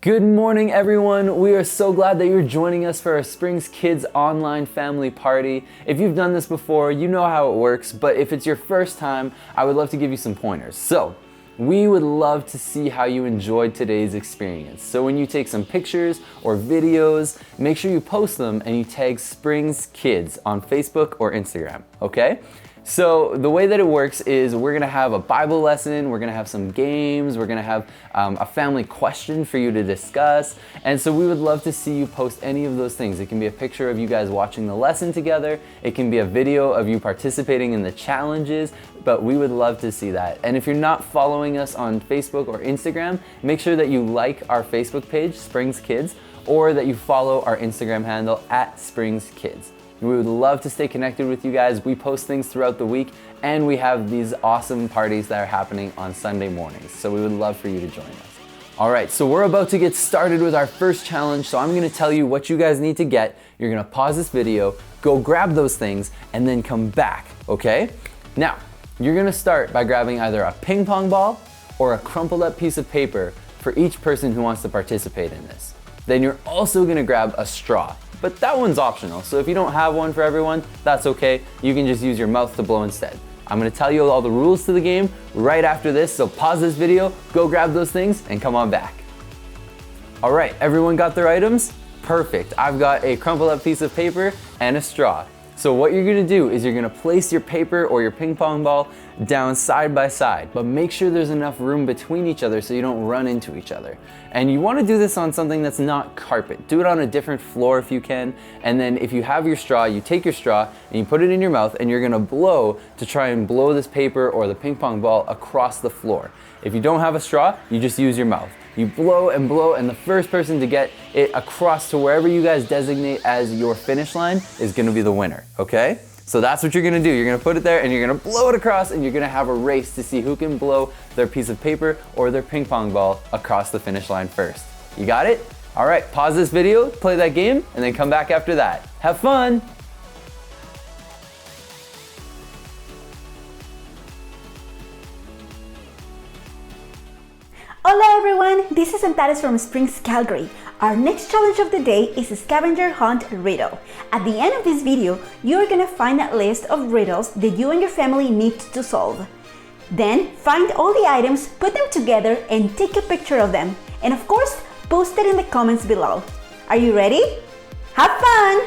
Good morning, everyone. We are so glad that you're joining us for our Springs Kids online family party. If you've done this before, you know how it works, but if it's your first time, I would love to give you some pointers. So, we would love to see how you enjoyed today's experience. So when you take some pictures or videos, make sure you post them and you tag Springs Kids on Facebook or Instagram, okay? So the way that it works is we're gonna have a Bible lesson, we're gonna have some games, we're gonna have a family question for you to discuss. And so we would love to see you post any of those things. It can be a picture of you guys watching the lesson together. It can be a video of you participating in the challenges, but we would love to see that. And if you're not following us on Facebook or Instagram, make sure that you like our Facebook page, Springs Kids, or that you follow our Instagram handle @SpringsKids. We would love to stay connected with you guys. We post things throughout the week, and we have these awesome parties that are happening on Sunday mornings. So we would love for you to join us. All right, so we're about to get started with our first challenge. So I'm gonna tell you what you guys need to get. You're gonna pause this video, go grab those things, and then come back, okay? Now, you're gonna start by grabbing either a ping pong ball or a crumpled up piece of paper for each person who wants to participate in this. Then you're also gonna grab a straw. But that one's optional, so if you don't have one for everyone, that's okay. You can just use your mouth to blow instead. I'm gonna tell you all the rules to the game right after this, so pause this video, go grab those things, and come on back. All right, everyone got their items? Perfect. I've got a crumpled up piece of paper and a straw. So what you're gonna do is you're gonna place your paper or your ping pong ball down side by side, but make sure there's enough room between each other so you don't run into each other. And you wanna do this on something that's not carpet. Do it on a different floor if you can. And then if you have your straw, you take your straw and you put it in your mouth and you're gonna blow to try and blow this paper or the ping pong ball across the floor. If you don't have a straw, you just use your mouth. You blow, and the first person to get it across to wherever you guys designate as your finish line is gonna be the winner, okay? So that's what you're gonna do. You're gonna put it there and you're gonna blow it across and you're gonna have a race to see who can blow their piece of paper or their ping pong ball across the finish line first. You got it? All right, pause this video, play that game, and then come back after that. Have fun! Hola everyone, this is Antares from Springs, Calgary. Our next challenge of the day is a scavenger hunt riddle. At the end of this video, you are gonna find a list of riddles that you and your family need to solve. Then find all the items, put them together, and take a picture of them. And of course, post it in the comments below. Are you ready? Have fun!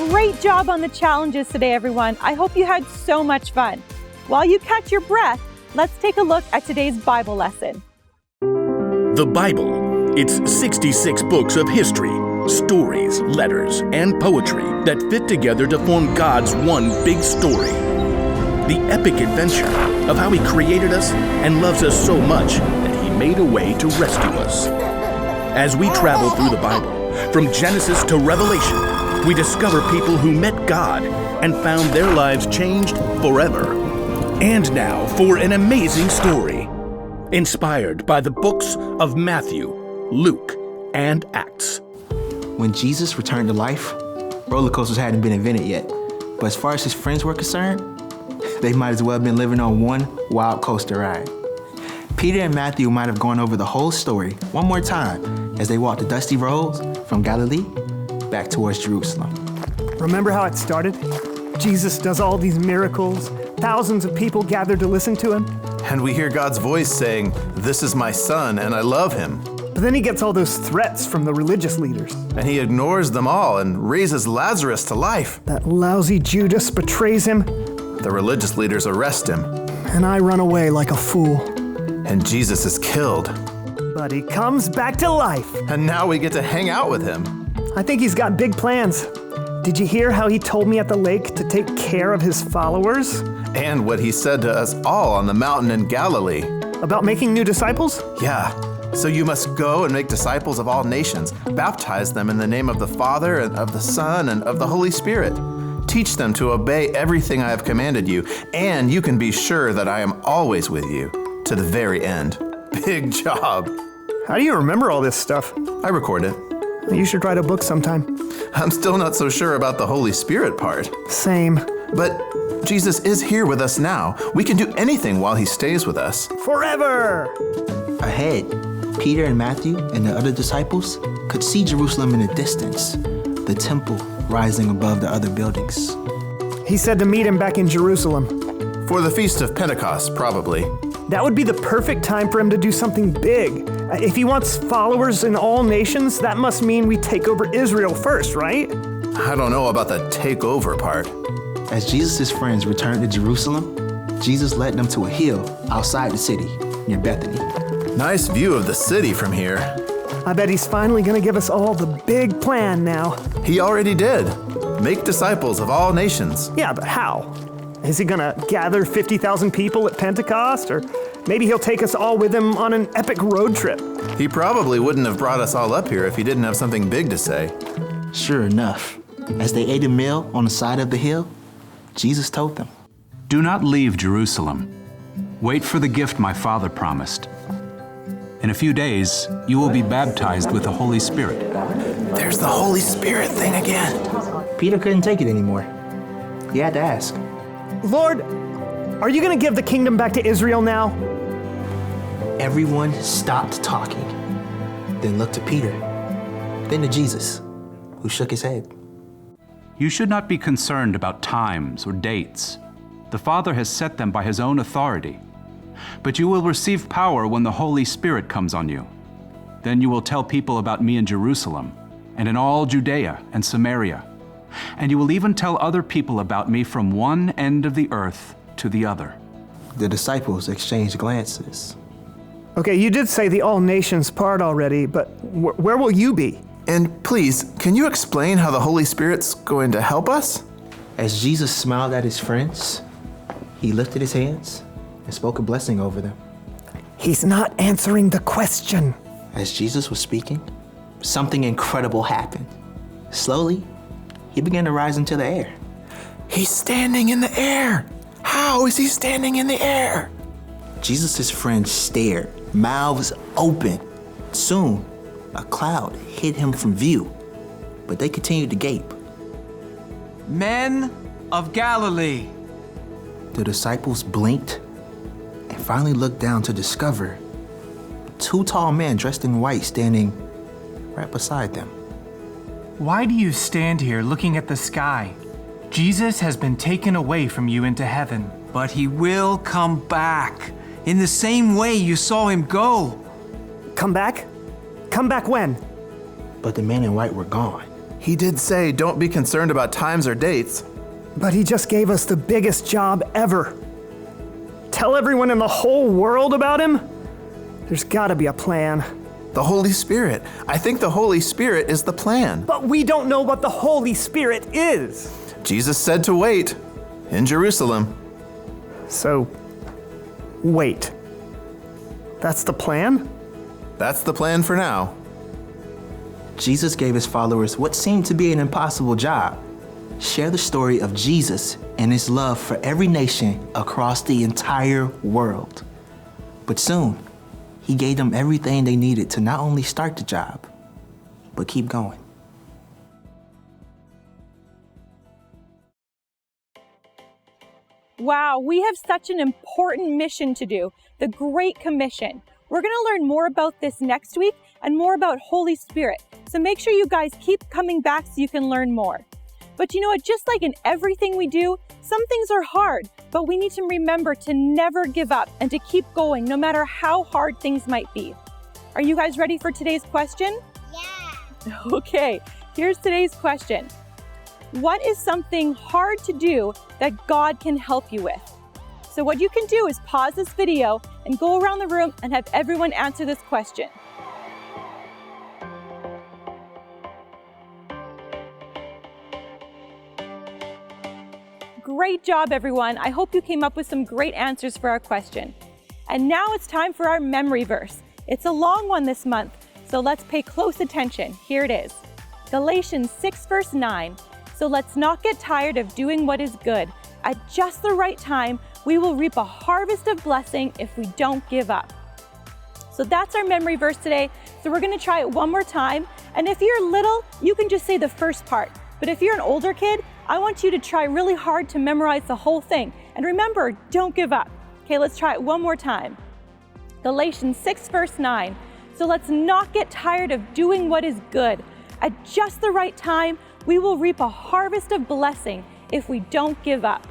Great job on the challenges today, everyone. I hope you had so much fun. While you catch your breath, let's take a look at today's Bible lesson. The Bible. It's 66 books of history, stories, letters, and poetry that fit together to form God's one big story. The epic adventure of how He created us and loves us so much that He made a way to rescue us. As we travel through the Bible, from Genesis to Revelation, we discover people who met God and found their lives changed forever. And now for an amazing story, inspired by the books of Matthew, Luke, and Acts. When Jesus returned to life, roller coasters hadn't been invented yet. But as far as his friends were concerned, they might as well have been living on one wild coaster ride. Peter and Matthew might have gone over the whole story one more time as they walked the dusty roads from Galilee back towards Jerusalem. Remember how it started? Jesus does all these miracles, thousands of people gather to listen to him. And we hear God's voice saying, "This is my son, and I love him." But then he gets all those threats from the religious leaders. And he ignores them all and raises Lazarus to life. That lousy Judas betrays him, The religious leaders arrest him, and I run away like a fool. and Jesus is killed. But he comes back to life. And now we get to hang out with him. I think he's got big plans. Did you hear how he told me at the lake to take care of his followers? And what he said to us all on the mountain in Galilee. About making new disciples? Yeah, So you must go and make disciples of all nations, baptize them in the name of the Father, and of the Son, and of the Holy Spirit. Teach them to obey everything I have commanded you, and you can be sure that I am always with you to the very end. Big job. How do you remember all this stuff? I record it. You should write a book sometime. I'm still not so sure about the Holy Spirit part. Same. But Jesus is here with us now. We can do anything while he stays with us. Forever! Ahead, Peter and Matthew and the other disciples could see Jerusalem in the distance, the temple rising above the other buildings. He said to meet him back in Jerusalem. For the Feast of Pentecost, probably. That would be the perfect time for him to do something big. If he wants followers in all nations, that must mean we take over Israel first, right? I don't know about the takeover part. As Jesus' friends returned to Jerusalem, Jesus led them to a hill outside the city near Bethany. Nice view of the city from here. I bet he's finally going to give us all the big plan now. He already did. Make disciples of all nations. Yeah, but how? Is he going to gather 50,000 people at Pentecost? Or maybe he'll take us all with him on an epic road trip? He probably wouldn't have brought us all up here if he didn't have something big to say. Sure enough, as they ate a meal on the side of the hill, Jesus told them, "Do not leave Jerusalem. Wait for the gift my Father promised. In a few days, you will be baptized with the Holy Spirit." There's the Holy Spirit thing again. Peter couldn't take it anymore. He had to ask, Lord, are you going to give the kingdom back to Israel now? Everyone stopped talking, then looked to Peter, then to Jesus, who shook his head. You should not be concerned about times or dates. The Father has set them by his own authority. But you will receive power when the Holy Spirit comes on you. Then you will tell people about me in Jerusalem and in all Judea and Samaria. And you will even tell other people about me from one end of the earth to the other. The disciples exchanged glances. Okay, you did say the all nations part already, but where will you be? And please, can you explain how the Holy Spirit's going to help us? As Jesus smiled at his friends, he lifted his hands and spoke a blessing over them. He's not answering the question. As Jesus was speaking, something incredible happened. Slowly, he began to rise into the air. He's standing in the air. How is he standing in the air? Jesus' friends stared, mouths open. Soon, a cloud hid him from view, but they continued to gape. Men of Galilee. The disciples blinked and finally looked down to discover two tall men dressed in white standing right beside them. Why do you stand here looking at the sky? Jesus has been taken away from you into heaven, but he will come back in the same way you saw him go. Come back? Come back when? But the men in white were gone. He did say, don't be concerned about times or dates. But he just gave us the biggest job ever. Tell everyone in the whole world about him? There's gotta be a plan. The Holy Spirit. I think the Holy Spirit is the plan. But we don't know what the Holy Spirit is. Jesus said to wait in Jerusalem. So, wait. That's the plan? That's the plan for now. Jesus gave his followers what seemed to be an impossible job: share the story of Jesus and his love for every nation across the entire world. But soon, he gave them everything they needed to not only start the job, but keep going. Wow, we have such an important mission to do, the Great Commission. We're going to learn more about this next week and more about Holy Spirit. So make sure you guys keep coming back so you can learn more. But you know what, just like in everything we do, some things are hard, but we need to remember to never give up and to keep going no matter how hard things might be. Are you guys ready for today's question? Yeah. Okay, here's today's question. What is something hard to do that God can help you with? So what you can do is pause this video and go around the room and have everyone answer this question. Great job, everyone. I hope you came up with some great answers for our question. And now it's time for our memory verse. It's a long one this month, so let's pay close attention. Here it is. Galatians 6 verse 9. So let's not get tired of doing what is good. At just the right time, we will reap a harvest of blessing if we don't give up. So that's our memory verse today. So we're gonna try it one more time. And if you're little, you can just say the first part. But if you're an older kid, I want you to try really hard to memorize the whole thing. And remember, don't give up. Okay, let's try it one more time. Galatians 6 verse 9. So let's not get tired of doing what is good. At just the right time, we will reap a harvest of blessing if we don't give up.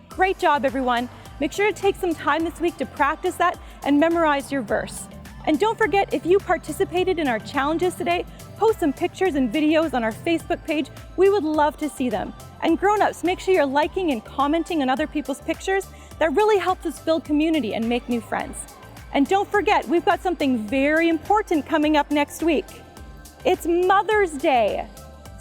Great job, everyone. Make sure to take some time this week to practice that and memorize your verse. And don't forget, if you participated in our challenges today, post some pictures and videos on our Facebook page. We would love to see them. And grown-ups, make sure you're liking and commenting on other people's pictures. That really helps us build community and make new friends. And don't forget, we've got something very important coming up next week. It's Mother's Day.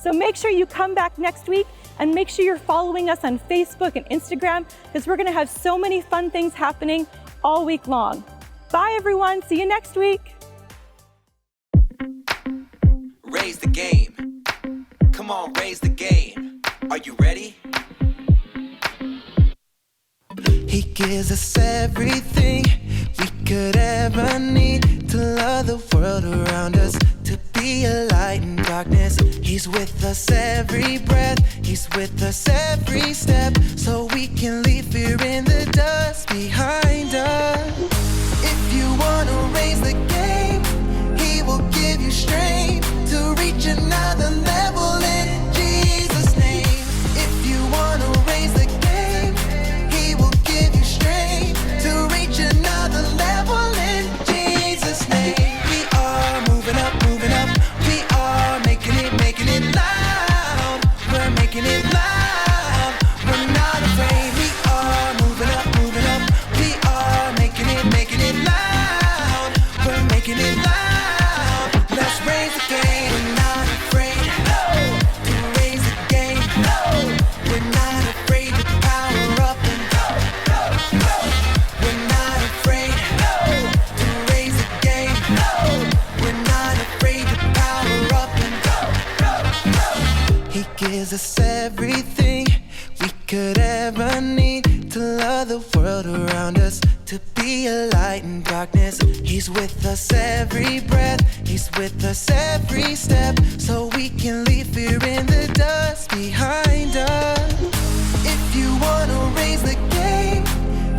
So make sure you come back next week and make sure you're following us on Facebook and Instagram because we're gonna have so many fun things happening all week long. Bye everyone, see you next week. Raise the game. Come on, raise the game. Are you ready? He gives us everything we could ever need to love the world around us, to be a light in darkness. He's with us every breath, he's with us every step, so we can leave fear in the dust behind us. If you wanna raise the game, he will give you strength to reach another level in Jesus' name. If you wanna raise the game, he will give you strength to reach another level in Jesus' name. We are moving up, moving up. We are making it loud. We're making it loud. We're not afraid. We are moving up, moving up. We are making it loud. We're making it loud. Let's raise the game. We're not afraid to raise the game. We're not afraid to power up and go. We're not afraid to raise the game. We're not afraid to power up and go. He gives us everything we could ever need to love the world around us, to be a light in darkness. He's with us every breath, he's with us every step, so we can leave fear in the dust behind us. If you wanna raise the game,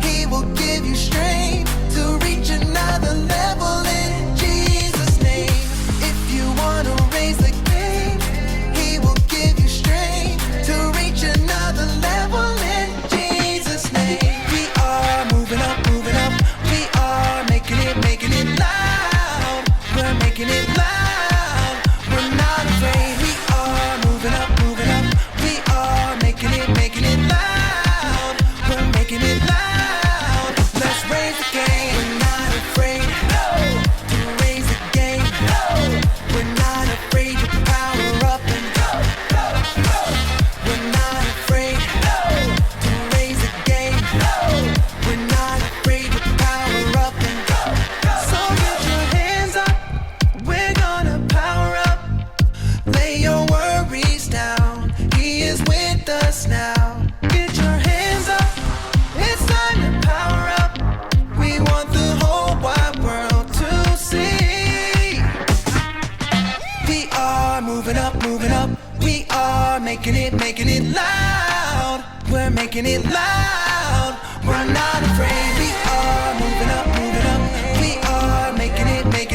he will give you strength to reach another level in Jesus' name. If you wanna raise the game, he will give you strength to reach another level in Jesus' name. We are moving up, moving up. We are making it loud. We're making it loud. We're not afraid. We are moving up, moving up. We are making it loud. We're making it loud. Let's raise the game. We're not afraid to raise the game. We're not afraid to power up and go. We're not afraid to raise the game. We're not afraid to power up and go. So get your hands up. We're gonna power up. Lay your worries down. He is with us now. Get your hands up. It's time to power up. We want the whole wide world to see. We are moving up, moving up. We are making it loud. We're making it loud. We're not afraid. We are moving up, moving up. We are making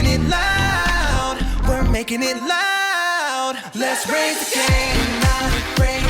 it loud. We're making it loud. Let's raise the game. We're not afraid.